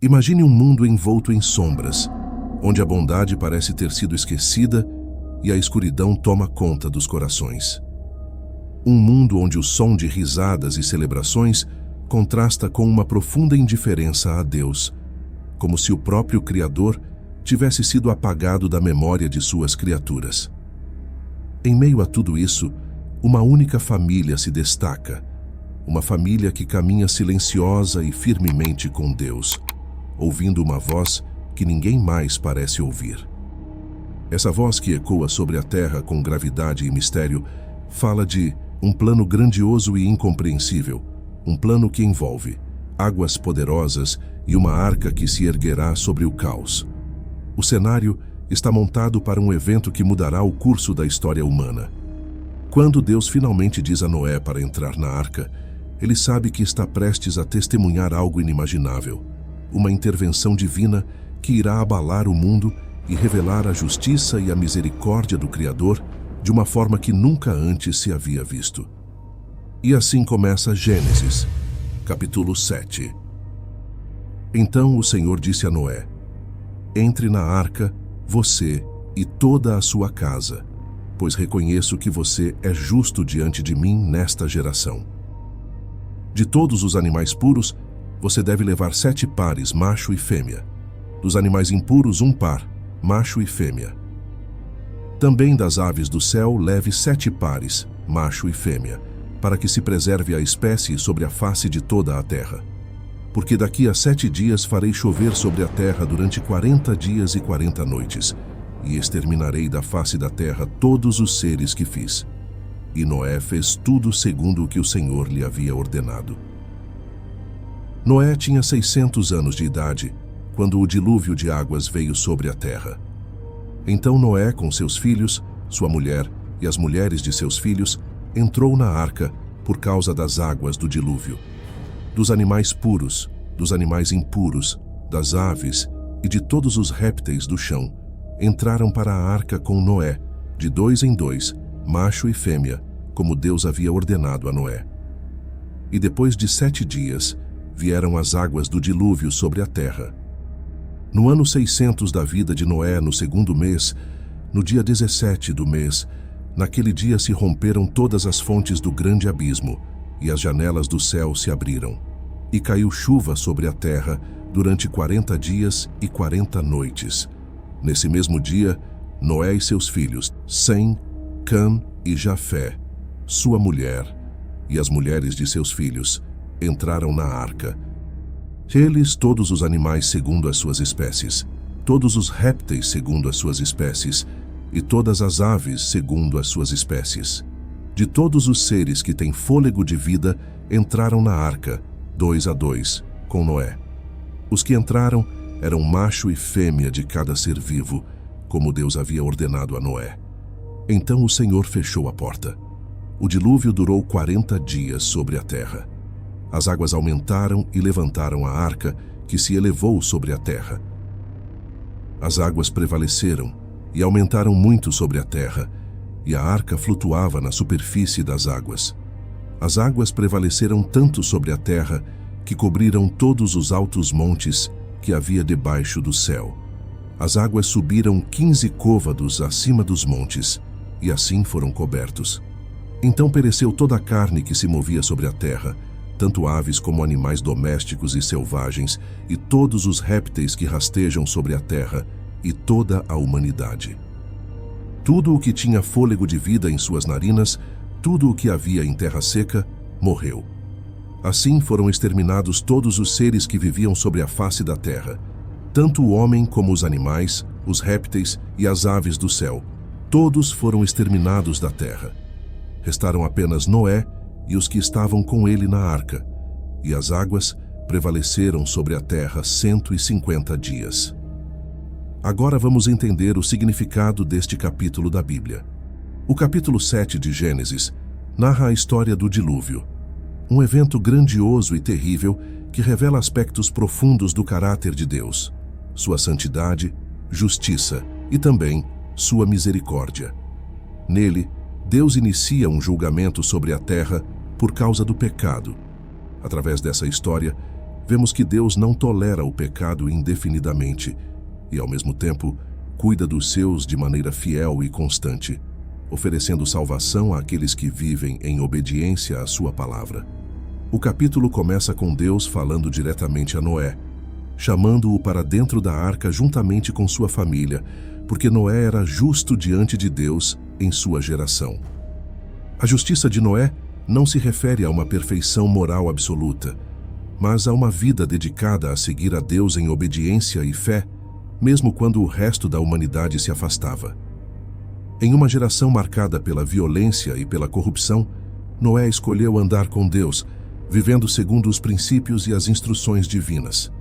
Imagine um mundo envolto em sombras, onde a bondade parece ter sido esquecida e a escuridão toma conta dos corações. Um mundo onde o som de risadas e celebrações contrasta com uma profunda indiferença a Deus, como se o próprio Criador tivesse sido apagado da memória de suas criaturas. Em meio a tudo isso, uma única família se destaca, uma família que caminha silenciosa e firmemente com Deus, ouvindo uma voz que ninguém mais parece ouvir. Essa voz que ecoa sobre a terra com gravidade e mistério fala de um plano grandioso e incompreensível, um plano que envolve águas poderosas e uma arca que se erguerá sobre o caos. O cenário está montado para um evento que mudará o curso da história humana. Quando Deus finalmente diz a Noé para entrar na arca, ele sabe que está prestes a testemunhar algo inimaginável, uma intervenção divina que irá abalar o mundo e revelar a justiça e a misericórdia do Criador de uma forma que nunca antes se havia visto. E assim começa Gênesis, capítulo 7. Então o Senhor disse a Noé: entre na arca, você e toda a sua casa, pois reconheço que você é justo diante de mim nesta geração. De todos os animais puros, você deve levar 7 pares, macho e fêmea. Dos animais impuros, 1 par, macho e fêmea. Também das aves do céu, leve 7 pares, macho e fêmea, para que se preserve a espécie sobre a face de toda a terra. Porque daqui a 7 dias farei chover sobre a terra durante 40 dias e 40 noites, e exterminarei da face da terra todos os seres que fiz. E Noé fez tudo segundo o que o Senhor lhe havia ordenado. Noé tinha 600 anos de idade, quando o dilúvio de águas veio sobre a terra. Então Noé, com seus filhos, sua mulher e as mulheres de seus filhos, entrou na arca por causa das águas do dilúvio. Dos animais puros, dos animais impuros, das aves e de todos os répteis do chão, entraram para a arca com Noé, de 2 em 2, macho e fêmea, como Deus havia ordenado a Noé. E depois de 7 dias, vieram as águas do dilúvio sobre a terra. No ano 600 da vida de Noé, no 2º mês, no dia 17 do mês, naquele dia se romperam todas as fontes do grande abismo, e as janelas do céu se abriram. E caiu chuva sobre a terra durante 40 dias e 40 noites. Nesse mesmo dia, Noé e seus filhos, Sem, Cã e Jafé, sua mulher, e as mulheres de seus filhos, entraram na arca. Eles, todos os animais segundo as suas espécies, todos os répteis segundo as suas espécies, e todas as aves segundo as suas espécies. De todos os seres que têm fôlego de vida, entraram na arca, 2 a 2, com Noé. Os que entraram eram macho e fêmea de cada ser vivo, como Deus havia ordenado a Noé. Então o Senhor fechou a porta. O dilúvio durou 40 dias sobre a terra. As águas aumentaram e levantaram a arca, que se elevou sobre a terra. As águas prevaleceram e aumentaram muito sobre a terra, e a arca flutuava na superfície das águas. As águas prevaleceram tanto sobre a terra que cobriram todos os altos montes que havia debaixo do céu. As águas subiram 15 côvados acima dos montes, e assim foram cobertos. Então pereceu toda a carne que se movia sobre a terra, tanto aves como animais domésticos e selvagens, e todos os répteis que rastejam sobre a terra, e toda a humanidade. Tudo o que tinha fôlego de vida em suas narinas, tudo o que havia em terra seca, morreu. Assim foram exterminados todos os seres que viviam sobre a face da terra, tanto o homem como os animais, os répteis e as aves do céu. Todos foram exterminados da terra. Restaram apenas Noé e os que estavam com ele na arca, e as águas prevaleceram sobre a terra 150 dias. Agora vamos entender o significado deste capítulo da Bíblia. O capítulo 7 de Gênesis narra a história do dilúvio, um evento grandioso e terrível que revela aspectos profundos do caráter de Deus, sua santidade, justiça e também sua misericórdia. Nele, Deus inicia um julgamento sobre a terra por causa do pecado. Através dessa história, vemos que Deus não tolera o pecado indefinidamente e, ao mesmo tempo, cuida dos seus de maneira fiel e constante, oferecendo salvação àqueles que vivem em obediência à sua palavra. O capítulo começa com Deus falando diretamente a Noé, chamando-o para dentro da arca juntamente com sua família, porque Noé era justo diante de Deus em sua geração. A justiça de Noé não se refere a uma perfeição moral absoluta, mas a uma vida dedicada a seguir a Deus em obediência e fé, mesmo quando o resto da humanidade se afastava. Em uma geração marcada pela violência e pela corrupção, Noé escolheu andar com Deus, vivendo segundo os princípios e as instruções divinas.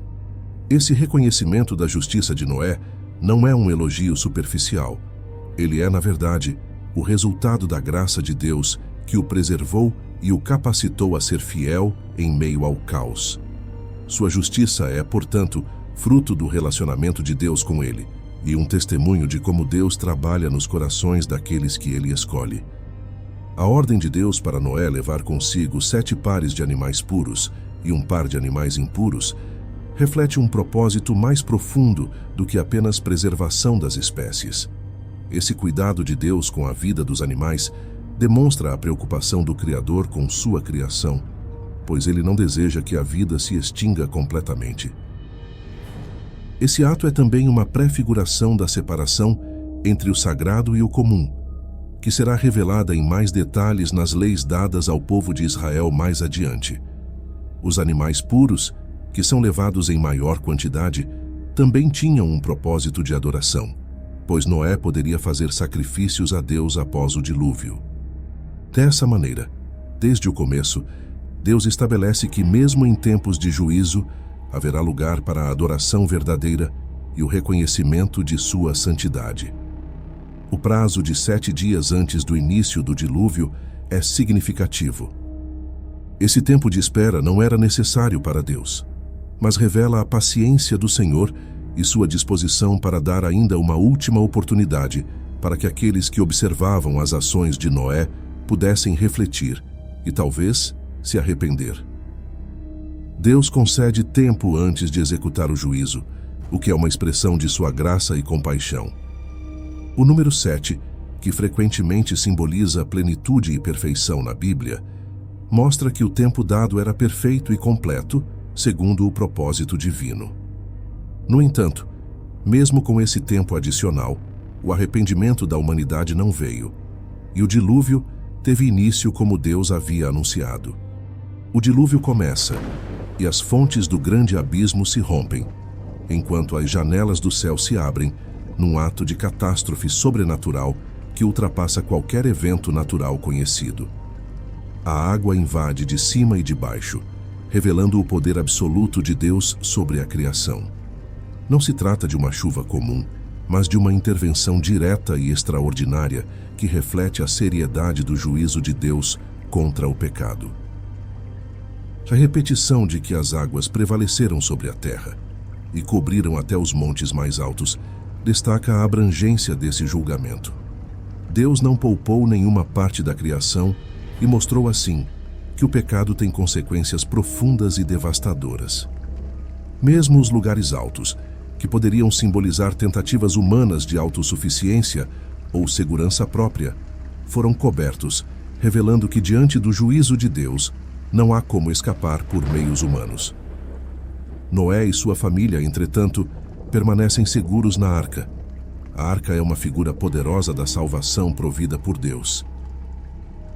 Esse reconhecimento da justiça de Noé não é um elogio superficial. Ele é, na verdade, o resultado da graça de Deus que o preservou e o capacitou a ser fiel em meio ao caos. Sua justiça é, portanto, fruto do relacionamento de Deus com ele e um testemunho de como Deus trabalha nos corações daqueles que ele escolhe. A ordem de Deus para Noé levar consigo 7 pares de animais puros e 1 par de animais impuros reflete um propósito mais profundo do que apenas preservação das espécies. Esse cuidado de Deus com a vida dos animais demonstra a preocupação do Criador com sua criação, pois ele não deseja que a vida se extinga completamente. Esse ato é também uma prefiguração da separação entre o sagrado e o comum, que será revelada em mais detalhes nas leis dadas ao povo de Israel mais adiante. Os animais puros, que são levados em maior quantidade, também tinham um propósito de adoração, pois Noé poderia fazer sacrifícios a Deus após o dilúvio. Dessa maneira, desde o começo, Deus estabelece que mesmo em tempos de juízo, haverá lugar para a adoração verdadeira e o reconhecimento de sua santidade. O prazo de 7 dias antes do início do dilúvio é significativo. Esse tempo de espera não era necessário para Deus, mas revela a paciência do Senhor e sua disposição para dar ainda uma última oportunidade para que aqueles que observavam as ações de Noé pudessem refletir e talvez se arrepender. Deus concede tempo antes de executar o juízo, o que é uma expressão de sua graça e compaixão. O número 7, que frequentemente simboliza plenitude e perfeição na Bíblia, mostra que o tempo dado era perfeito e completo, segundo o propósito divino. No entanto, mesmo com esse tempo adicional, o arrependimento da humanidade não veio, e o dilúvio teve início como Deus havia anunciado. O dilúvio começa, e as fontes do grande abismo se rompem, enquanto as janelas do céu se abrem, num ato de catástrofe sobrenatural que ultrapassa qualquer evento natural conhecido. A água invade de cima e de baixo, revelando o poder absoluto de Deus sobre a criação. Não se trata de uma chuva comum, mas de uma intervenção direta e extraordinária que reflete a seriedade do juízo de Deus contra o pecado. A repetição de que as águas prevaleceram sobre a terra e cobriram até os montes mais altos destaca a abrangência desse julgamento. Deus não poupou nenhuma parte da criação e mostrou assim que o pecado tem consequências profundas e devastadoras. Mesmo os lugares altos, que poderiam simbolizar tentativas humanas de autossuficiência ou segurança própria, foram cobertos, revelando que diante do juízo de Deus não há como escapar por meios humanos. Noé e sua família, entretanto, permanecem seguros na arca. A arca é uma figura poderosa da salvação provida por Deus.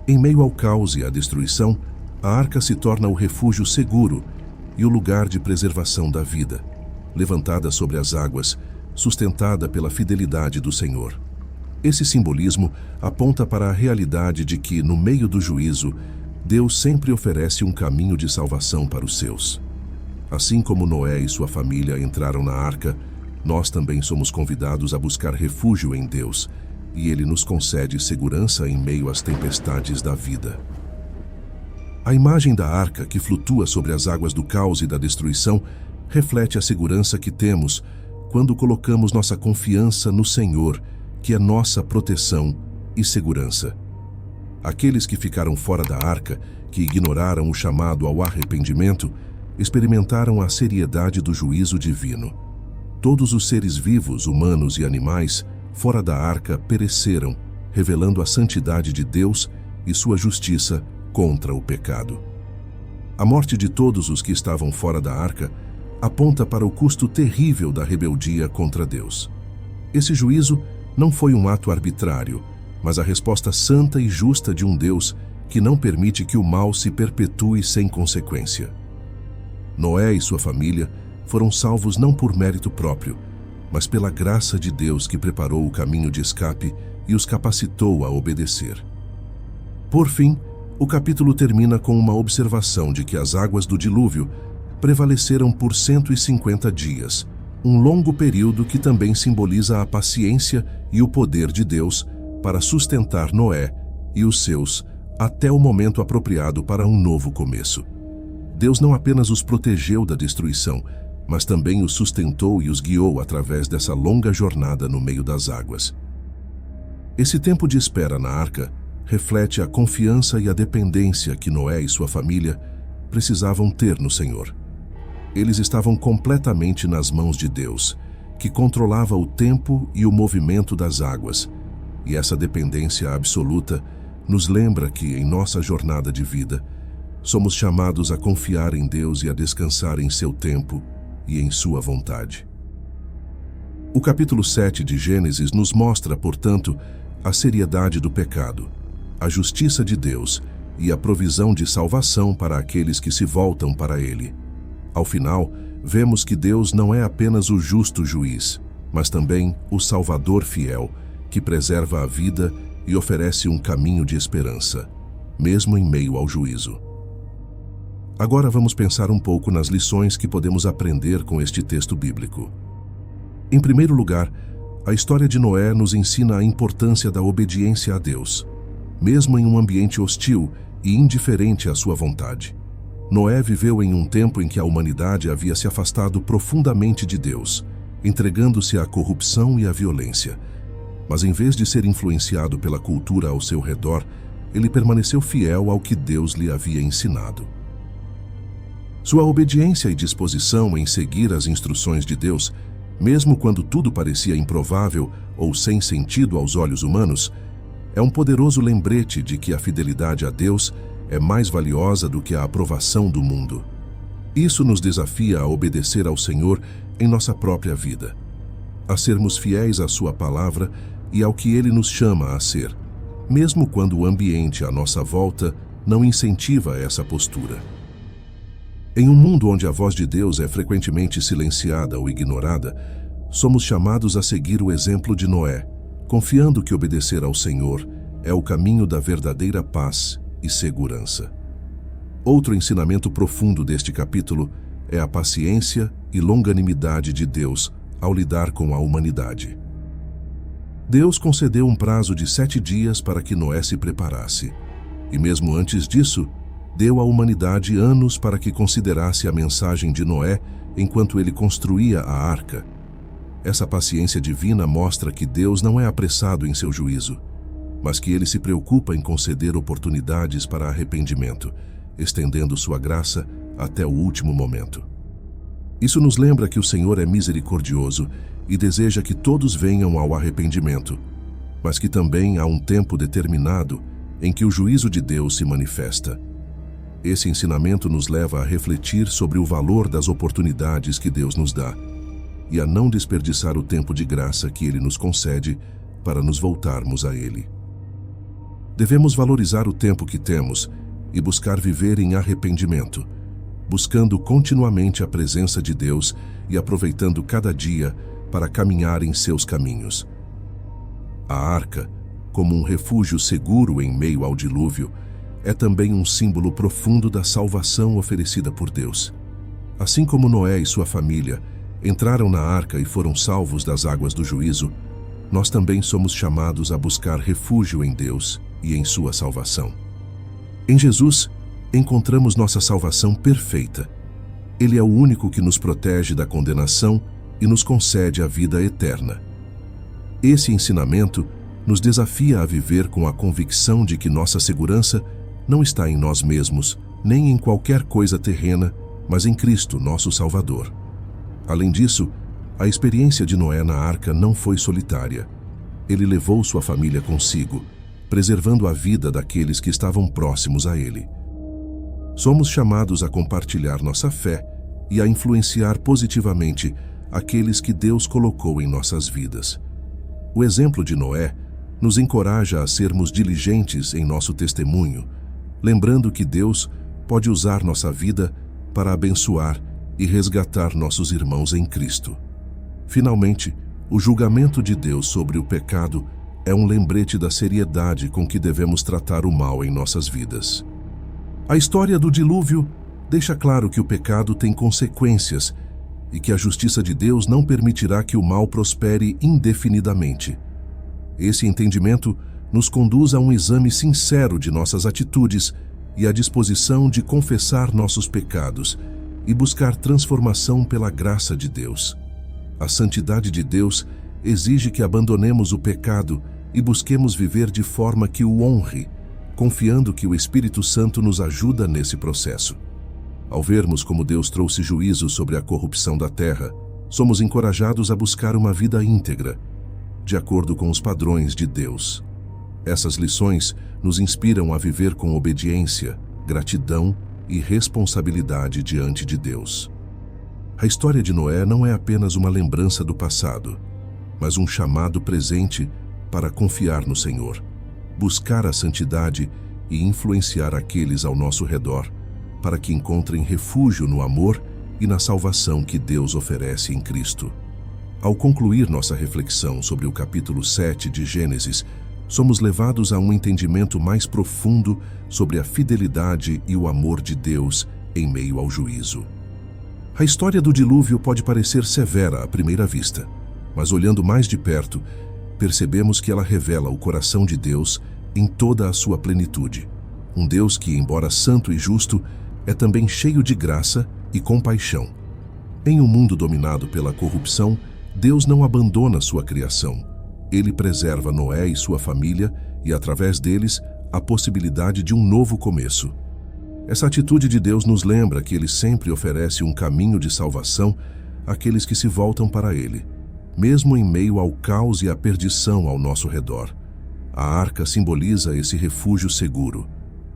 Em meio ao caos e à destruição, a arca se torna o refúgio seguro e o lugar de preservação da vida, levantada sobre as águas, sustentada pela fidelidade do Senhor. Esse simbolismo aponta para a realidade de que, no meio do juízo, Deus sempre oferece um caminho de salvação para os seus. Assim como Noé e sua família entraram na arca, nós também somos convidados a buscar refúgio em Deus, e Ele nos concede segurança em meio às tempestades da vida. A imagem da arca que flutua sobre as águas do caos e da destruição reflete a segurança que temos quando colocamos nossa confiança no Senhor, que é nossa proteção e segurança. Aqueles que ficaram fora da arca, que ignoraram o chamado ao arrependimento, experimentaram a seriedade do juízo divino. Todos os seres vivos, humanos e animais, fora da arca, pereceram, revelando a santidade de Deus e sua justiça contra o pecado. A morte de todos os que estavam fora da arca aponta para o custo terrível da rebeldia contra Deus. Esse juízo não foi um ato arbitrário, mas a resposta santa e justa de um Deus que não permite que o mal se perpetue sem consequência. Noé e sua família foram salvos não por mérito próprio, mas pela graça de Deus que preparou o caminho de escape e os capacitou a obedecer. Por fim, o capítulo termina com uma observação de que as águas do dilúvio prevaleceram por 150 dias, um longo período que também simboliza a paciência e o poder de Deus para sustentar Noé e os seus até o momento apropriado para um novo começo. Deus não apenas os protegeu da destruição, mas também os sustentou e os guiou através dessa longa jornada no meio das águas. Esse tempo de espera na arca reflete a confiança e a dependência que Noé e sua família precisavam ter no Senhor. Eles estavam completamente nas mãos de Deus, que controlava o tempo e o movimento das águas, e essa dependência absoluta nos lembra que, em nossa jornada de vida, somos chamados a confiar em Deus e a descansar em seu tempo e em sua vontade. O capítulo 7 de Gênesis nos mostra, portanto, a seriedade do pecado, a justiça de Deus e a provisão de salvação para aqueles que se voltam para Ele. Ao final, vemos que Deus não é apenas o justo juiz, mas também o Salvador fiel, que preserva a vida e oferece um caminho de esperança, mesmo em meio ao juízo. Agora vamos pensar um pouco nas lições que podemos aprender com este texto bíblico. Em primeiro lugar, a história de Noé nos ensina a importância da obediência a Deus, mesmo em um ambiente hostil e indiferente à sua vontade. Noé viveu em um tempo em que a humanidade havia se afastado profundamente de Deus, entregando-se à corrupção e à violência. Mas em vez de ser influenciado pela cultura ao seu redor, ele permaneceu fiel ao que Deus lhe havia ensinado. Sua obediência e disposição em seguir as instruções de Deus, mesmo quando tudo parecia improvável ou sem sentido aos olhos humanos, é um poderoso lembrete de que a fidelidade a Deus é mais valiosa do que a aprovação do mundo. Isso nos desafia a obedecer ao Senhor em nossa própria vida, a sermos fiéis à sua palavra e ao que Ele nos chama a ser, mesmo quando o ambiente à nossa volta não incentiva essa postura. Em um mundo onde a voz de Deus é frequentemente silenciada ou ignorada, somos chamados a seguir o exemplo de Noé, confiando que obedecer ao Senhor é o caminho da verdadeira paz e segurança. Outro ensinamento profundo deste capítulo é a paciência e longanimidade de Deus ao lidar com a humanidade. Deus concedeu um prazo de 7 dias para que Noé se preparasse, e mesmo antes disso, deu à humanidade anos para que considerasse a mensagem de Noé enquanto ele construía a arca. Essa paciência divina mostra que Deus não é apressado em seu juízo, mas que ele se preocupa em conceder oportunidades para arrependimento, estendendo sua graça até o último momento. Isso nos lembra que o Senhor é misericordioso e deseja que todos venham ao arrependimento, mas que também há um tempo determinado em que o juízo de Deus se manifesta. Esse ensinamento nos leva a refletir sobre o valor das oportunidades que Deus nos dá e a não desperdiçar o tempo de graça que Ele nos concede para nos voltarmos a Ele. Devemos valorizar o tempo que temos e buscar viver em arrependimento, buscando continuamente a presença de Deus e aproveitando cada dia para caminhar em seus caminhos. A arca, como um refúgio seguro em meio ao dilúvio, é também um símbolo profundo da salvação oferecida por Deus. Assim como Noé e sua família entraram na arca e foram salvos das águas do juízo, nós também somos chamados a buscar refúgio em Deus e em sua salvação. Em Jesus, encontramos nossa salvação perfeita. Ele é o único que nos protege da condenação e nos concede a vida eterna. Esse ensinamento nos desafia a viver com a convicção de que nossa segurança não está em nós mesmos, nem em qualquer coisa terrena, mas em Cristo, nosso Salvador. Além disso, a experiência de Noé na arca não foi solitária. Ele levou sua família consigo, preservando a vida daqueles que estavam próximos a ele. Somos chamados a compartilhar nossa fé e a influenciar positivamente aqueles que Deus colocou em nossas vidas. O exemplo de Noé nos encoraja a sermos diligentes em nosso testemunho, lembrando que Deus pode usar nossa vida para abençoar e resgatar nossos irmãos em Cristo. Finalmente, o julgamento de Deus sobre o pecado é um lembrete da seriedade com que devemos tratar o mal em nossas vidas. A história do dilúvio deixa claro que o pecado tem consequências e que a justiça de Deus não permitirá que o mal prospere indefinidamente. Esse entendimento nos conduz a um exame sincero de nossas atitudes e a disposição de confessar nossos pecados e buscar transformação pela graça de Deus. A santidade de Deus exige que abandonemos o pecado e busquemos viver de forma que o honre, confiando que o Espírito Santo nos ajuda nesse processo. Ao vermos como Deus trouxe juízo sobre a corrupção da terra, somos encorajados a buscar uma vida íntegra, de acordo com os padrões de Deus. Essas lições nos inspiram a viver com obediência, gratidão e responsabilidade diante de Deus. A história de Noé não é apenas uma lembrança do passado, mas um chamado presente para confiar no Senhor, buscar a santidade e influenciar aqueles ao nosso redor, para que encontrem refúgio no amor e na salvação que Deus oferece em Cristo. Ao concluir nossa reflexão sobre o capítulo 7 de Gênesis, somos levados a um entendimento mais profundo sobre a fidelidade e o amor de Deus em meio ao juízo. A história do dilúvio pode parecer severa à primeira vista, mas olhando mais de perto, percebemos que ela revela o coração de Deus em toda a sua plenitude. Um Deus que, embora santo e justo, é também cheio de graça e compaixão. Em um mundo dominado pela corrupção, Deus não abandona sua criação. Ele preserva Noé e sua família e, através deles, a possibilidade de um novo começo. Essa atitude de Deus nos lembra que Ele sempre oferece um caminho de salvação àqueles que se voltam para Ele, mesmo em meio ao caos e à perdição ao nosso redor. A arca simboliza esse refúgio seguro,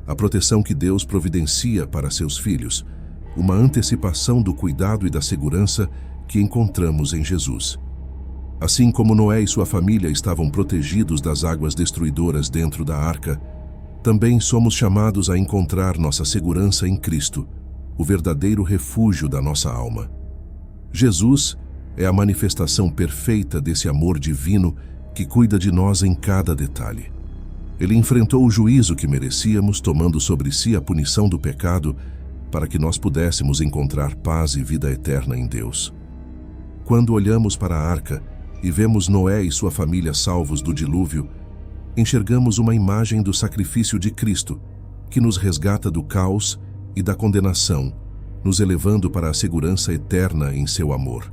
a proteção que Deus providencia para seus filhos, uma antecipação do cuidado e da segurança que encontramos em Jesus. Assim como Noé e sua família estavam protegidos das águas destruidoras dentro da arca, também somos chamados a encontrar nossa segurança em Cristo, o verdadeiro refúgio da nossa alma. Jesus é a manifestação perfeita desse amor divino que cuida de nós em cada detalhe. Ele enfrentou o juízo que merecíamos, tomando sobre si a punição do pecado, para que nós pudéssemos encontrar paz e vida eterna em Deus. Quando olhamos para a arca e vemos Noé e sua família salvos do dilúvio, enxergamos uma imagem do sacrifício de Cristo, que nos resgata do caos e da condenação, nos elevando para a segurança eterna em seu amor.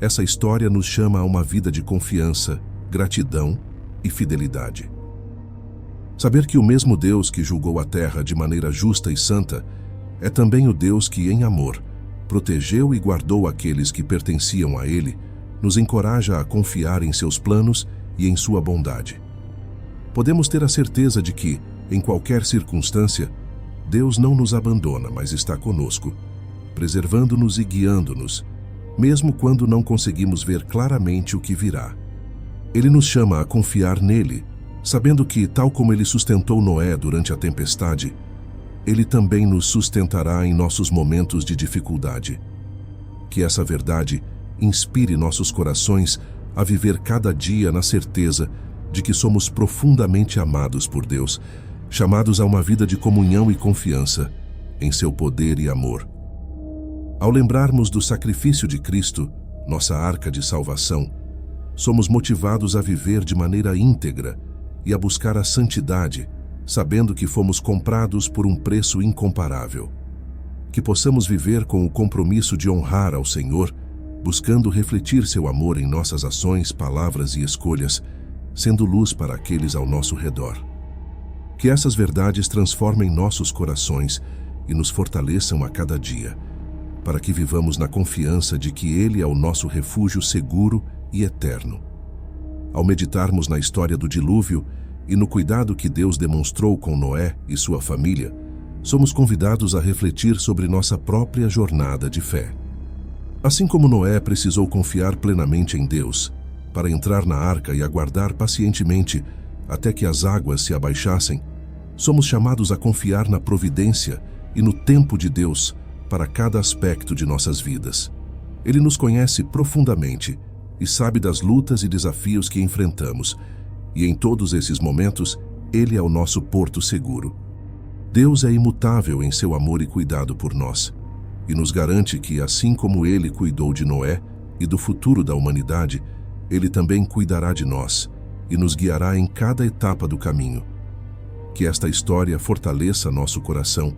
Essa história nos chama a uma vida de confiança, gratidão e fidelidade. Saber que o mesmo Deus que julgou a terra de maneira justa e santa é também o Deus que, em amor, protegeu e guardou aqueles que pertenciam a Ele, nos encoraja a confiar em seus planos e em sua bondade. Podemos ter a certeza de que, em qualquer circunstância, Deus não nos abandona, mas está conosco, preservando-nos e guiando-nos, mesmo quando não conseguimos ver claramente o que virá. Ele nos chama a confiar nele, sabendo que, tal como ele sustentou Noé durante a tempestade, ele também nos sustentará em nossos momentos de dificuldade. Que essa verdade inspire nossos corações a viver cada dia na certeza de que somos profundamente amados por Deus, chamados a uma vida de comunhão e confiança em seu poder e amor. Ao lembrarmos do sacrifício de Cristo, nossa arca de salvação, somos motivados a viver de maneira íntegra e a buscar a santidade, sabendo que fomos comprados por um preço incomparável. Que possamos viver com o compromisso de honrar ao Senhor, buscando refletir seu amor em nossas ações, palavras e escolhas, sendo luz para aqueles ao nosso redor. Que essas verdades transformem nossos corações e nos fortaleçam a cada dia, para que vivamos na confiança de que Ele é o nosso refúgio seguro e eterno. Ao meditarmos na história do dilúvio e no cuidado que Deus demonstrou com Noé e sua família, somos convidados a refletir sobre nossa própria jornada de fé. Assim como Noé precisou confiar plenamente em Deus para entrar na arca e aguardar pacientemente até que as águas se abaixassem, somos chamados a confiar na providência e no tempo de Deus para cada aspecto de nossas vidas. Ele nos conhece profundamente e sabe das lutas e desafios que enfrentamos, e em todos esses momentos, Ele é o nosso porto seguro. Deus é imutável em seu amor e cuidado por nós, e nos garante que, assim como Ele cuidou de Noé e do futuro da humanidade, Ele também cuidará de nós e nos guiará em cada etapa do caminho. Que esta história fortaleça nosso coração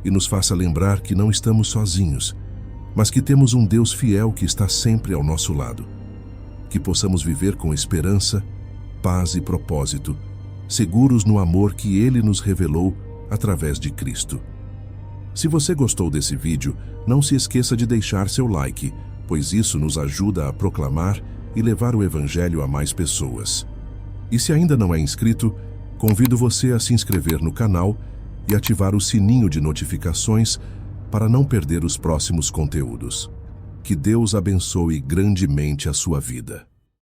e nos faça lembrar que não estamos sozinhos, mas que temos um Deus fiel que está sempre ao nosso lado. Que possamos viver com esperança, paz e propósito, seguros no amor que Ele nos revelou através de Cristo. Se você gostou desse vídeo, não se esqueça de deixar seu like, pois isso nos ajuda a proclamar e levar o Evangelho a mais pessoas. E se ainda não é inscrito, convido você a se inscrever no canal e ativar o sininho de notificações para não perder os próximos conteúdos. Que Deus abençoe grandemente a sua vida.